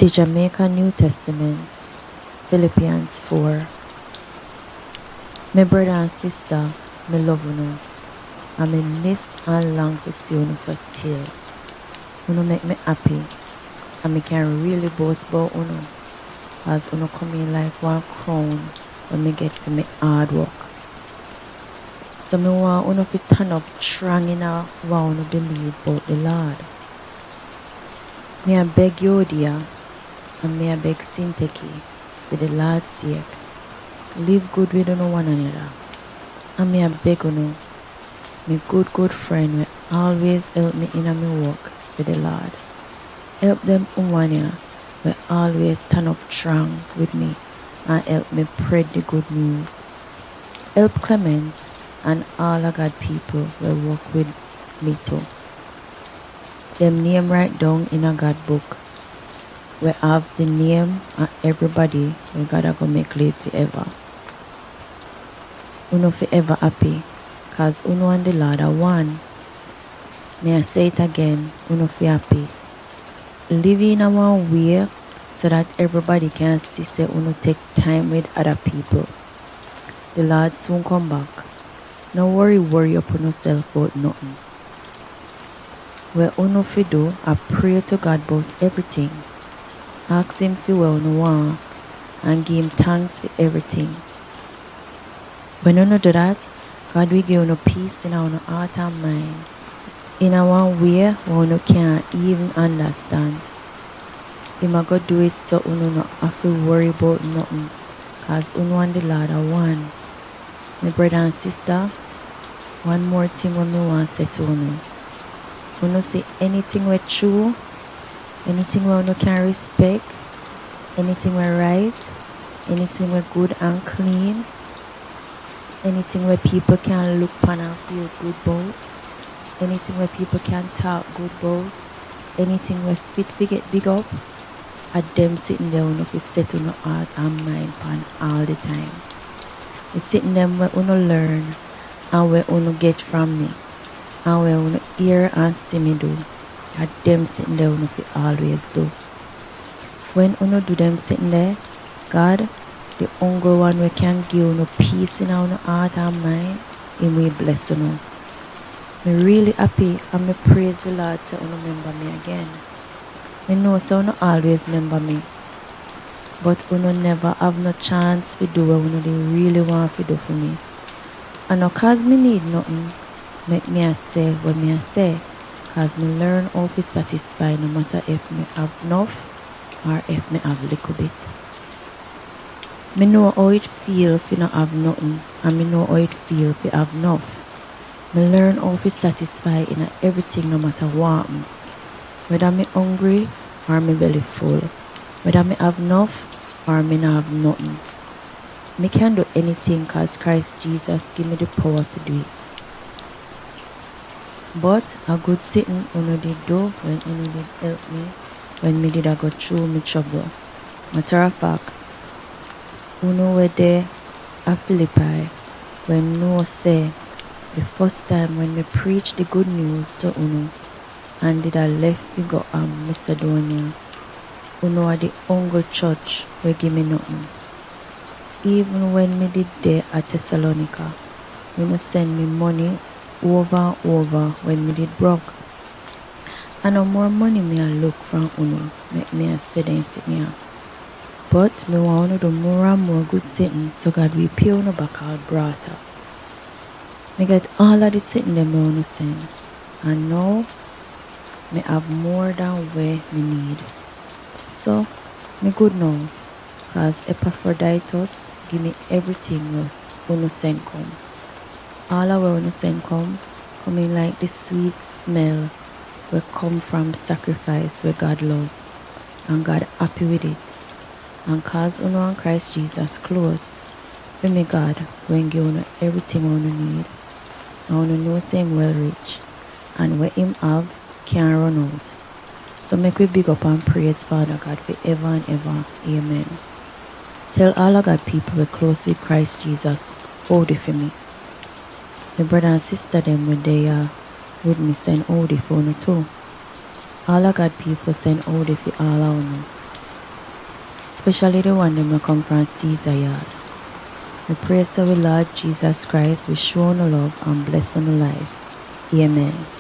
The Jamaica New Testament, Philippians 4. My brother and sister, me love you, and me miss and long to see you so till. You make me happy, and me can really boast about you, as you come in like one crown when me get for me hard work. So me want you to turn up strong in what you believe about the Lord. Me I beg you, dear, and me I beg Sinteki, for the Lord's sake, live good with one another. And me I beg you, my good friend will always help me in my work for the Lord. Help them Umwania will always stand up strong with me and help me spread the good news. Help Clement and all of God people will work with me too. Them name right down in a God book. We have the name of everybody we gotta go make live forever. Uno forever happy, cause Uno and the Lord are one. May I say it again, Uno fi happy. Live in a one way so that everybody can see say Uno take time with other people. The Lord soon come back. No worry upon yourself about nothing. What Uno fi do, I pray to God about everything. Ask him for what you want and give him thanks for everything. When you do that, God will give you peace in your heart and mind. In a one way where you can't even understand. He might go do it so you don't have to worry about nothing. Because you and the Lord are one. My brother and sister, one more thing what I want to say to you. You don't say anything with true, anything where you can respect, anything where right, anything where good and clean, anything where people can look upon and feel good about, anything where people can talk good about, anything where fit to get big up, at them sitting there if you set on your heart and mind pan all the time. You sitting there where you learn and where you get from me and where you hear and see me do. At them sitting there if you always do. When you do them sitting there, God, the only one we can give you peace in our heart and mind, He will bless you. I'm really happy and I praise the Lord to remember me again. I know so you always remember me, but you never have no chance to do what you really want to do for me. And not cause me need nothing, make me say what me say, cause me learn how to satisfy no matter if me have enough or if me have little bit. Me know how it feel if you not have nothing, and me know how it feel if you have enough. Me learn how to satisfy in everything no matter what. Whether me hungry or me belly full. Whether me have enough or me not have nothing. Me can do anything cause Christ Jesus give me the power to do it. But a good sitting Uno did do when Uno did help me when me did go through me trouble. Matter of fact, Uno were there at Philippi when Noah say the first time when me preach the good news to Uno and did I left to go Macedonia. Uno at the only church where give me nothing. Even when me did there at Thessalonica, Uno send me money over and over when me did broke. And no more money me I look from Uno, make me a sit and sit here. But me want to do more and more good sitting so God will pay Uno back all brought up. Me get all of the sitting them me want to send. And now, me have more than where me need. So, me good now, cause Epaphroditus give me everything when Uno send come. All of where Uno send come in like the sweet smell will come from sacrifice where God love and God happy with it. And cause Uno and Christ Jesus close, for me God when give Uno everything Uno need. And Uno know same well rich, and what Him have can't run out. So make we big up and praise Father God forever and ever. Amen. Tell all of God people we're close with Christ Jesus, hold it for me. The brother and sister them when they are with me send hold it for me too. All of God people send hold it for all of them. especially the one them will come from Caesar yard. We pray so we Lord Jesus Christ, we show no love and bless on life. Amen.